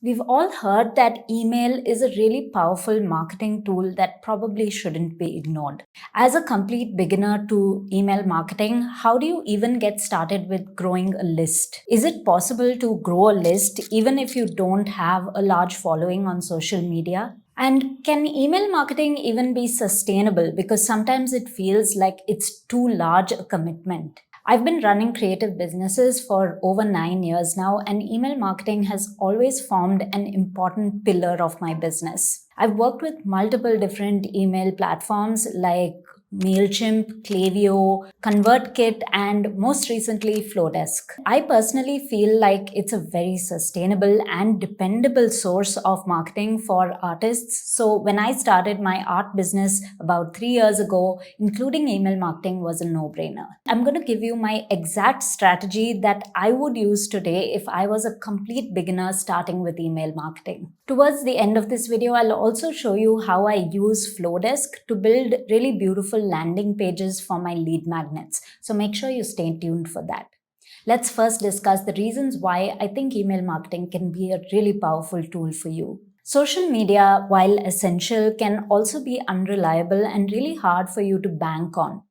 We've all heard that email is a really powerful marketing tool that probably shouldn't be ignored. As a complete beginner to email marketing, how do you even get started with growing a list? Is it possible to grow a list even if you don't have a large following on social media? And can email marketing even be sustainable? Because sometimes it feels like it's too large a commitment. I've been running creative businesses for over 9 years now, and email marketing has always formed an important pillar of my business. I've worked with multiple different email platforms like MailChimp, Klaviyo, ConvertKit, and most recently Flodesk. I personally feel like it's a very sustainable and dependable source of marketing for artists. So when I started my art business about 3 years ago, including email marketing was a no-brainer. I'm going to give you my exact strategy that I would use today if I was a complete beginner starting with email marketing. Towards the end of this video, I'll also show you how I use Flodesk to build really beautiful landing pages for my lead magnets. So make sure you stay tuned for that. Let's first discuss the reasons why I think email marketing can be a really powerful tool for you. Social media, while essential, can also be unreliable and really hard for you to bank on.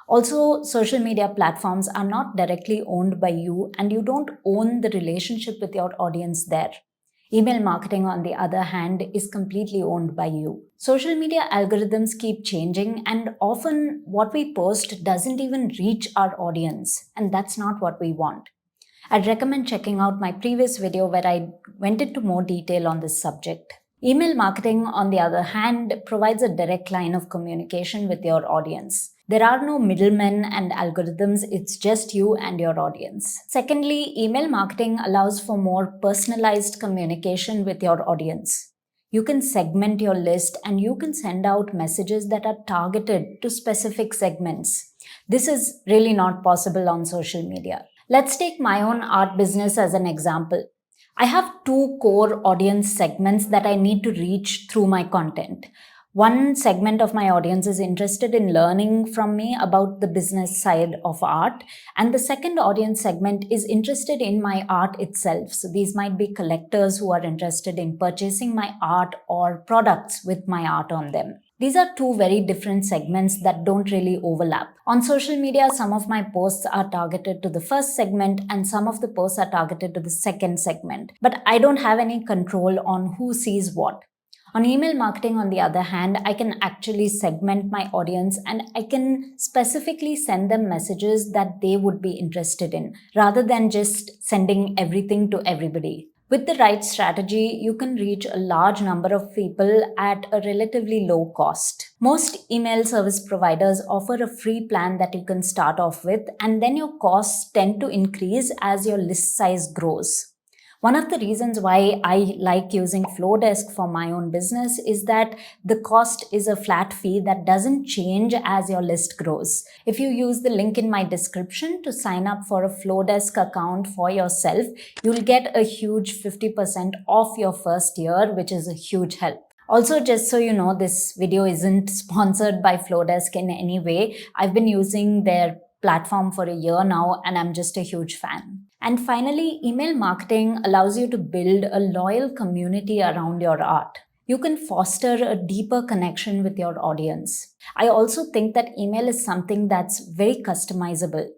Also, social media platforms are not directly owned by you, and you don't own the relationship with your audience there. Email marketing, on the other hand, is completely owned by you. Social media algorithms keep changing, and often what we post doesn't even reach our audience, and that's not what we want. I'd recommend checking out my previous video where I went into more detail on this subject. Email marketing, on the other hand, provides a direct line of communication with your audience. There are no middlemen and algorithms, it's just you and your audience. Secondly, email marketing allows for more personalized communication with your audience. You can segment your list and you can send out messages that are targeted to specific segments. This is really not possible on social media. Let's take my own art business as an example. I have two core audience segments that I need to reach through my content. One segment of my audience is interested in learning from me about the business side of art, and the second audience segment is interested in my art itself. So these might be collectors who are interested in purchasing my art or products with my art on them. These are two very different segments that don't really overlap. On social media, some of my posts are targeted to the first segment and some of the posts are targeted to the second segment. But I don't have any control on who sees what. On email marketing, on the other hand, I can actually segment my audience and I can specifically send them messages that they would be interested in, rather than just sending everything to everybody. With the right strategy, you can reach a large number of people at a relatively low cost. Most email service providers offer a free plan that you can start off with, and then your costs tend to increase as your list size grows. One of the reasons why I like using Flodesk for my own business is that the cost is a flat fee that doesn't change as your list grows. If you use the link in my description to sign up for a Flodesk account for yourself, you'll get a huge 50% off your first year, which is a huge help. Also, just so you know, this video isn't sponsored by Flodesk in any way. I've been using their platform for a year now and I'm just a huge fan. And finally, email marketing allows you to build a loyal community around your art. You can foster a deeper connection with your audience. I also think that email is something that's very customizable.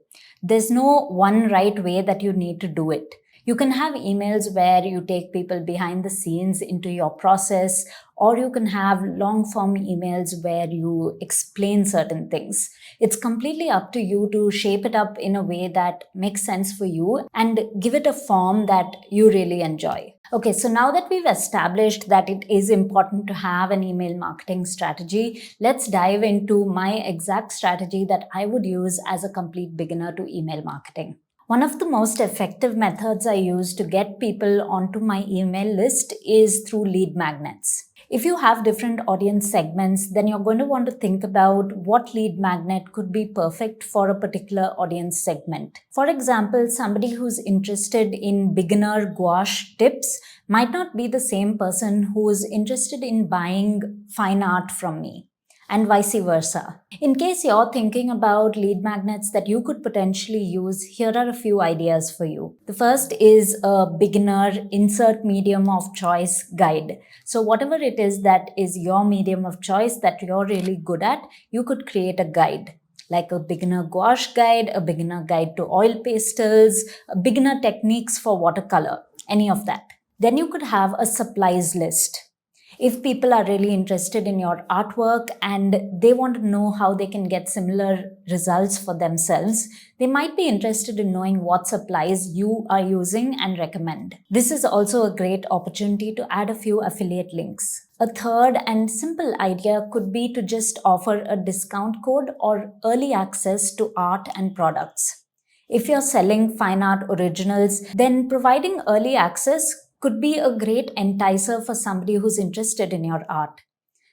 There's no one right way that you need to do it. You can have emails where you take people behind the scenes into your process, or you can have long-form emails where you explain certain things. It's completely up to you to shape it up in a way that makes sense for you and give it a form that you really enjoy. Okay, so now that we've established that it is important to have an email marketing strategy, let's dive into my exact strategy that I would use as a complete beginner to email marketing. One of the most effective methods I use to get people onto my email list is through lead magnets. If you have different audience segments, then you're going to want to think about what lead magnet could be perfect for a particular audience segment. For example, somebody who's interested in beginner gouache tips might not be the same person who's interested in buying fine art from me. and vice versa. In case you're thinking about lead magnets that you could potentially use, here are a few ideas for you. The first is a beginner insert medium of choice guide. So whatever it is that is your medium of choice that you're really good at, you could create a guide, like a beginner gouache guide, a beginner guide to oil pastels, a beginner techniques for watercolor, any of that. Then you could have a supplies list. If people are really interested in your artwork and they want to know how they can get similar results for themselves, they might be interested in knowing what supplies you are using and recommend. This is also a great opportunity to add a few affiliate links. A third and simple idea could be to just offer a discount code or early access to art and products. If you're selling fine art originals, then providing early access could be a great enticer for somebody who's interested in your art.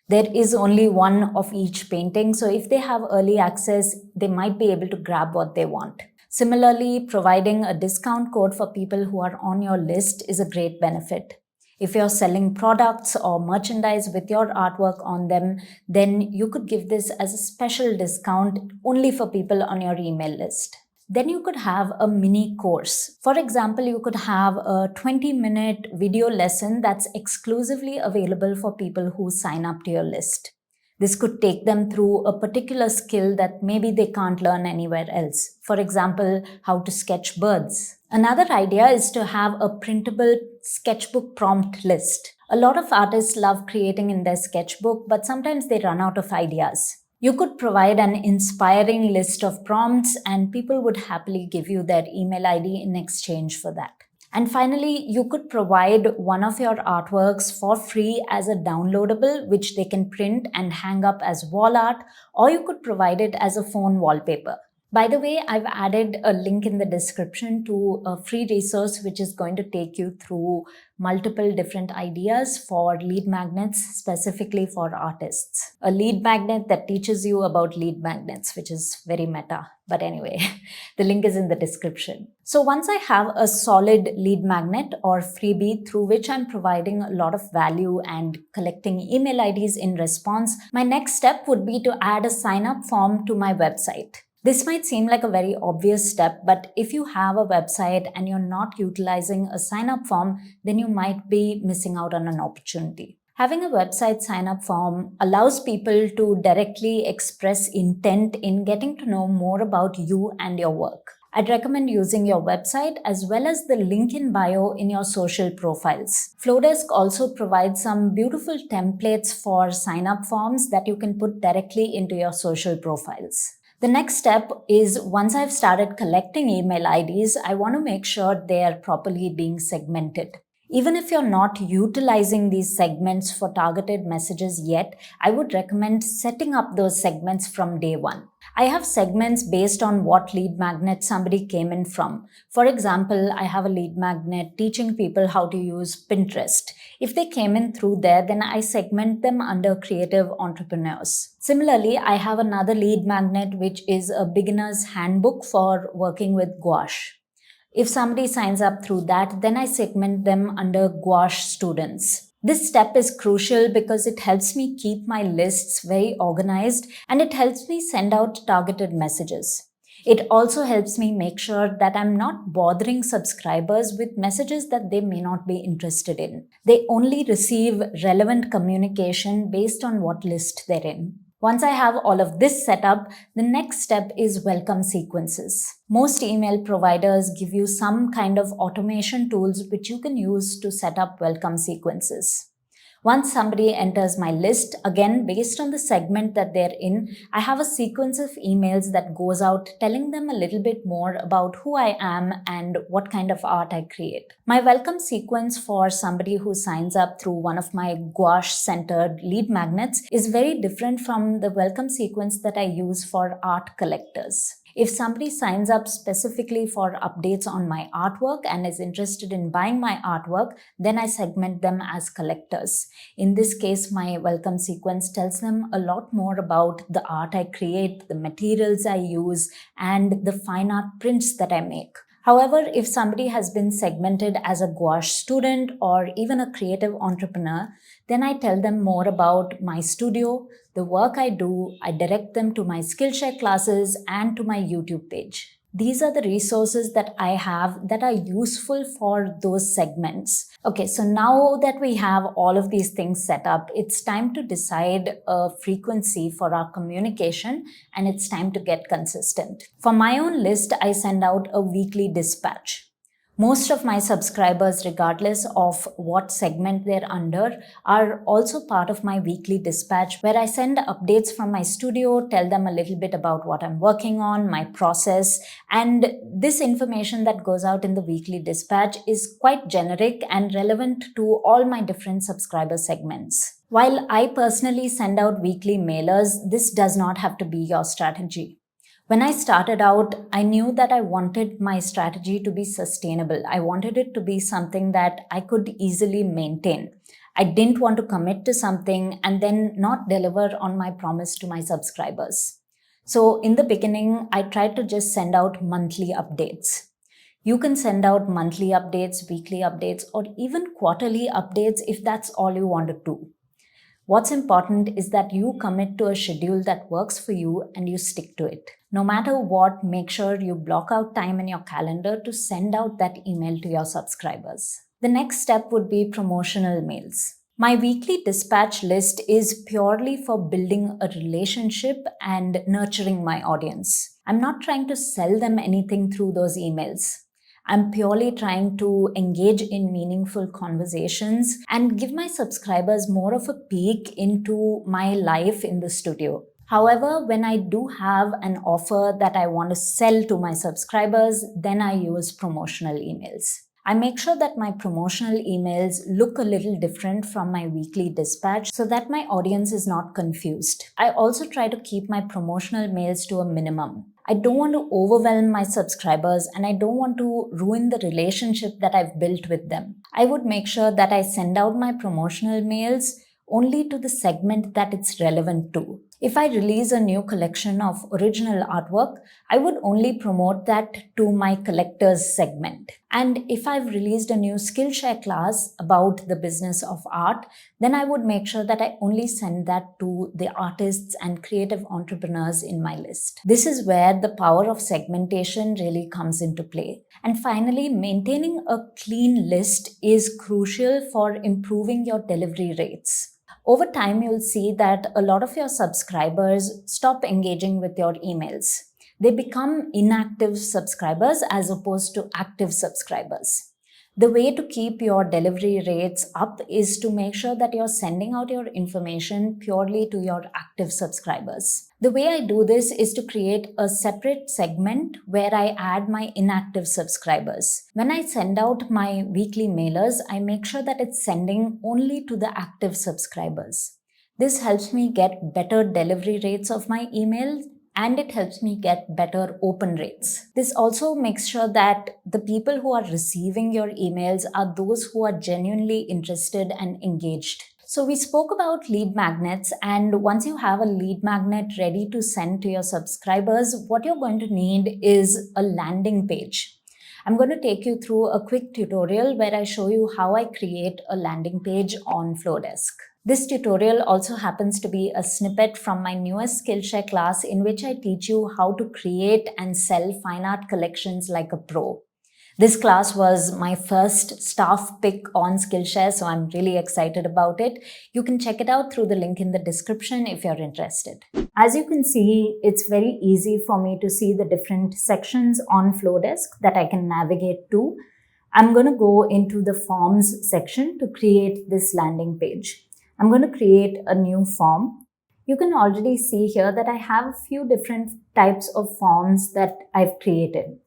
There is only one of each painting, so if they have early access, they might be able to grab what they want. Similarly, providing a discount code for people who are on your list is a great benefit. If you're selling products or merchandise with your artwork on them, then you could give this as a special discount only for people on your email list. Then you could have a mini course. For example, you could have a 20-minute video lesson that's exclusively available for people who sign up to your list. This could take them through a particular skill that maybe they can't learn anywhere else. For example, how to sketch birds. Another idea is to have a printable sketchbook prompt list. A lot of artists love creating in their sketchbook, but sometimes they run out of ideas. You could provide an inspiring list of prompts and people would happily give you their email ID in exchange for that. And finally, you could provide one of your artworks for free as a downloadable, which they can print and hang up as wall art, or you could provide it as a phone wallpaper. By the way, I've added a link in the description to a free resource which is going to take you through multiple different ideas for lead magnets specifically for artists. A lead magnet that teaches you about lead magnets, which is very meta. But anyway, the link is in the description. So once I have a solid lead magnet or freebie through which I'm providing a lot of value and collecting email IDs in response, my next step would be to add a sign-up form to my website. This might seem like a very obvious step, but if you have a website and you're not utilizing a sign-up form, then you might be missing out on an opportunity. Having a website sign-up form allows people to directly express intent in getting to know more about you and your work. I'd recommend using your website as well as the link in bio in your social profiles. Flodesk also provides some beautiful templates for sign-up forms that you can put directly into your social profiles. The next step is once I've started collecting email IDs, I want to make sure they are properly being segmented. Even if you're not utilizing these segments for targeted messages yet, I would recommend setting up those segments from day one. I have segments based on what lead magnet somebody came in from. For example, I have a lead magnet teaching people how to use Pinterest. If they came in through there, then I segment them under creative entrepreneurs. Similarly, I have another lead magnet which is a beginner's handbook for working with gouache. If somebody signs up through that, then I segment them under gouache students. This step is crucial because it helps me keep my lists very organized and it helps me send out targeted messages. It also helps me make sure that I'm not bothering subscribers with messages that they may not be interested in. They only receive relevant communication based on what list they're in. Once I have all of this set up, the next step is welcome sequences. Most email providers give you some kind of automation tools which you can use to set up welcome sequences. Once somebody enters my list, again, based on the segment that they're in, I have a sequence of emails that goes out telling them a little bit more about who I am and what kind of art I create. My welcome sequence for somebody who signs up through one of my gouache-centered lead magnets is very different from the welcome sequence that I use for art collectors. If somebody signs up specifically for updates on my artwork and is interested in buying my artwork, then I segment them as collectors. In this case, my welcome sequence tells them a lot more about the art I create, the materials I use, and the fine art prints that I make. However, if somebody has been segmented as a gouache student or even a creative entrepreneur, then I tell them more about my studio, the work I do, I direct them to my Skillshare classes and to my YouTube page. These are the resources that I have that are useful for those segments. Okay, so now that we have all of these things set up, it's time to decide a frequency for our communication, and it's time to get consistent. For my own list, I send out a weekly dispatch. Most of my subscribers, regardless of what segment they're under, are also part of my weekly dispatch, where I send updates from my studio, tell them a little bit about what I'm working on, my process, and this information that goes out in the weekly dispatch is quite generic and relevant to all my different subscriber segments. While I personally send out weekly mailers, this does not have to be your strategy. When I started out, I knew that I wanted my strategy to be sustainable. I wanted it to be something that I could easily maintain. I didn't want to commit to something and then not deliver on my promise to my subscribers. So in the beginning, I tried to just send out monthly updates. You can send out monthly updates, weekly updates, or even quarterly updates if that's all you want to do. What's important is that you commit to a schedule that works for you and you stick to it. No matter what, make sure you block out time in your calendar to send out that email to your subscribers. The next step would be promotional mails. My weekly dispatch list is purely for building a relationship and nurturing my audience. I'm not trying to sell them anything through those emails. I'm purely trying to engage in meaningful conversations and give my subscribers more of a peek into my life in the studio. However, when I do have an offer that I want to sell to my subscribers, then I use promotional emails. I make sure that my promotional emails look a little different from my weekly dispatch so that my audience is not confused. I also try to keep my promotional mails to a minimum. I don't want to overwhelm my subscribers and I don't want to ruin the relationship that I've built with them. I would make sure that I send out my promotional mails only to the segment that it's relevant to. If I release a new collection of original artwork, I would only promote that to my collectors segment. And if I've released a new Skillshare class about the business of art, then I would make sure that I only send that to the artists and creative entrepreneurs in my list. This is where the power of segmentation really comes into play. And finally, maintaining a clean list is crucial for improving your delivery rates. Over time, you'll see that a lot of your subscribers stop engaging with your emails. They become inactive subscribers as opposed to active subscribers. The way to keep your delivery rates up is to make sure that you're sending out your information purely to your active subscribers. The way I do this is to create a separate segment where I add my inactive subscribers. When I send out my weekly mailers, I make sure that it's sending only to the active subscribers. This helps me get better delivery rates of my emails and it helps me get better open rates. This also makes sure that the people who are receiving your emails are those who are genuinely interested and engaged. So we spoke about lead magnets, and once you have a lead magnet ready to send to your subscribers, what you're going to need is a landing page. I'm going to take you through a quick tutorial where I show you how I create a landing page on Flodesk. This tutorial also happens to be a snippet from my newest Skillshare class in which I teach you how to create and sell fine art collections like a pro. This class was my first staff pick on Skillshare, so I'm really excited about it. You can check it out through the link in the description if you're interested. As you can see, it's very easy for me to see the different sections on Flodesk that I can navigate to. I'm going to go into the forms section to create this landing page. I'm going to create a new form. You can already see here that I have a few different types of forms that I've created.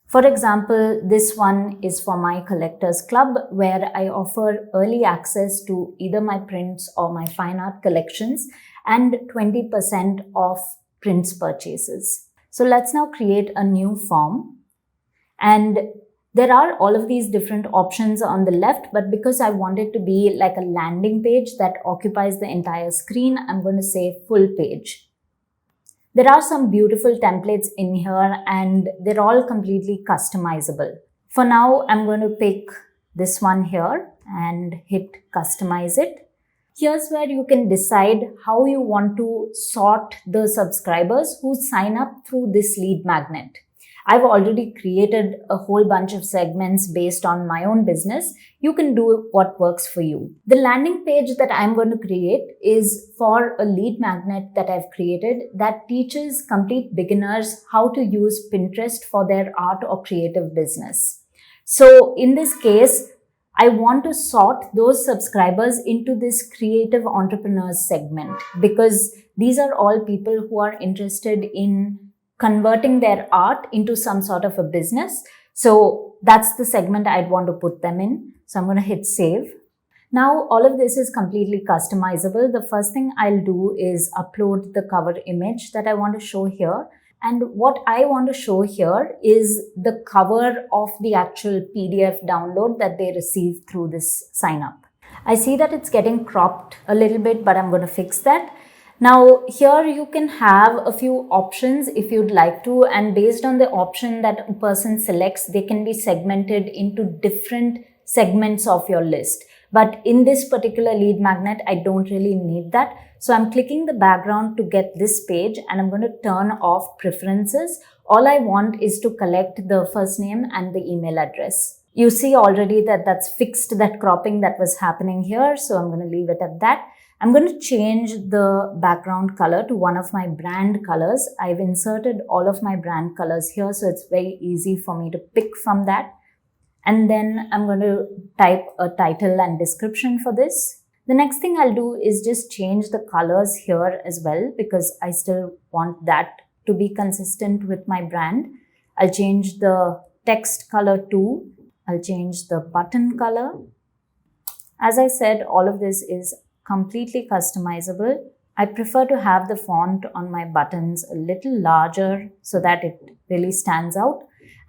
For example, this one is for my collectors club where I offer early access to either my prints or my fine art collections and 20% off prints purchases. So let's now create a new form, and there are all of these different options on the left, but because I want it to be like a landing page that occupies the entire screen, I'm going to say full page. There are some beautiful templates in here and they're all completely customizable. For now, I'm going to pick this one here and hit customize it. Here's where you can decide how you want to sort the subscribers who sign up through this lead magnet. I've already created a whole bunch of segments based on my own business. You can do what works for you. The landing page that I'm going to create is for a lead magnet that I've created that teaches complete beginners how to use Pinterest for their art or creative business. So in this case, I want to sort those subscribers into this creative entrepreneurs segment because these are all people who are interested in converting their art into some sort of a business. So that's the segment I'd want to put them in. So I'm going to hit save. Now all of this is completely customizable. The first thing I'll do is upload the cover image that I want to show here. And what I want to show here is the cover of the actual PDF download that they receive through this sign up. I see that it's getting cropped a little bit, but I'm going to fix that. Now here you can have a few options if you'd like to, and based on the option that a person selects, they can be segmented into different segments of your list. But in this particular lead magnet, I don't really need that. So I'm clicking the background to get this page and I'm going to turn off preferences. All I want is to collect the first name and the email address. You see already that that's fixed that cropping that was happening here. So I'm going to leave it at that. I'm going to change the background color to one of my brand colors. I've inserted all of my brand colors here, so it's very easy for me to pick from that. And then I'm going to type a title and description for this. The next thing I'll do is just change the colors here as well because I still want that to be consistent with my brand. I'll change the text color too. I'll change the button color. As I said, all of this is completely customizable. I prefer to have the font on my buttons a little larger so that it really stands out.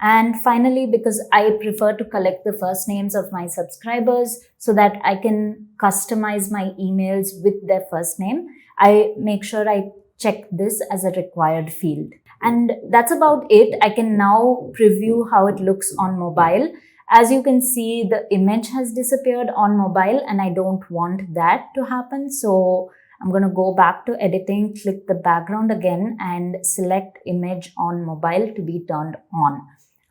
And finally, because I prefer to collect the first names of my subscribers so that I can customize my emails with their first name, I make sure I check this as a required field. And that's about it. I can now preview how it looks on mobile. As you can see, the image has disappeared on mobile and I don't want that to happen. So I'm going to go back to editing, click the background again and select image on mobile to be turned on.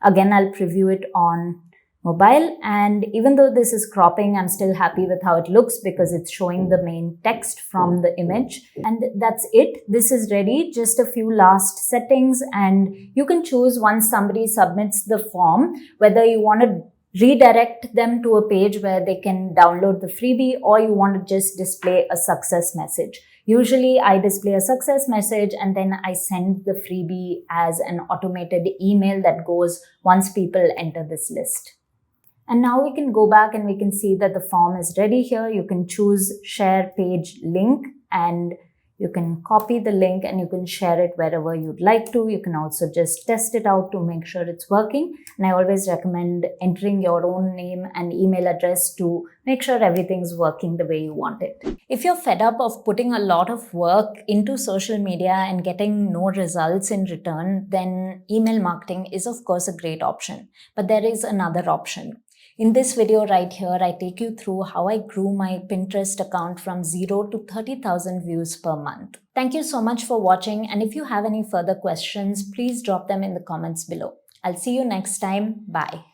Again, I'll preview it on mobile, and even though this is cropping, I'm still happy with how it looks because it's showing the main text from the image. And that's it. This is ready. Just a few last settings, and you can choose once somebody submits the form whether you want to redirect them to a page where they can download the freebie or you want to just display a success message. Usually I display a success message and then I send the freebie as an automated email that goes once people enter this list. And now we can go back and we can see that the form is ready here. You can choose share page link and you can copy the link and you can share it wherever you'd like to. You can also just test it out to make sure it's working. And I always recommend entering your own name and email address to make sure everything's working the way you want it. If you're fed up of putting a lot of work into social media and getting no results in return, then email marketing is of course a great option. But there is another option. In this video right here, I take you through how I grew my Pinterest account from 0 to 30,000 views per month. Thank you so much for watching, and if you have any further questions, please drop them in the comments below. I'll see you next time. Bye.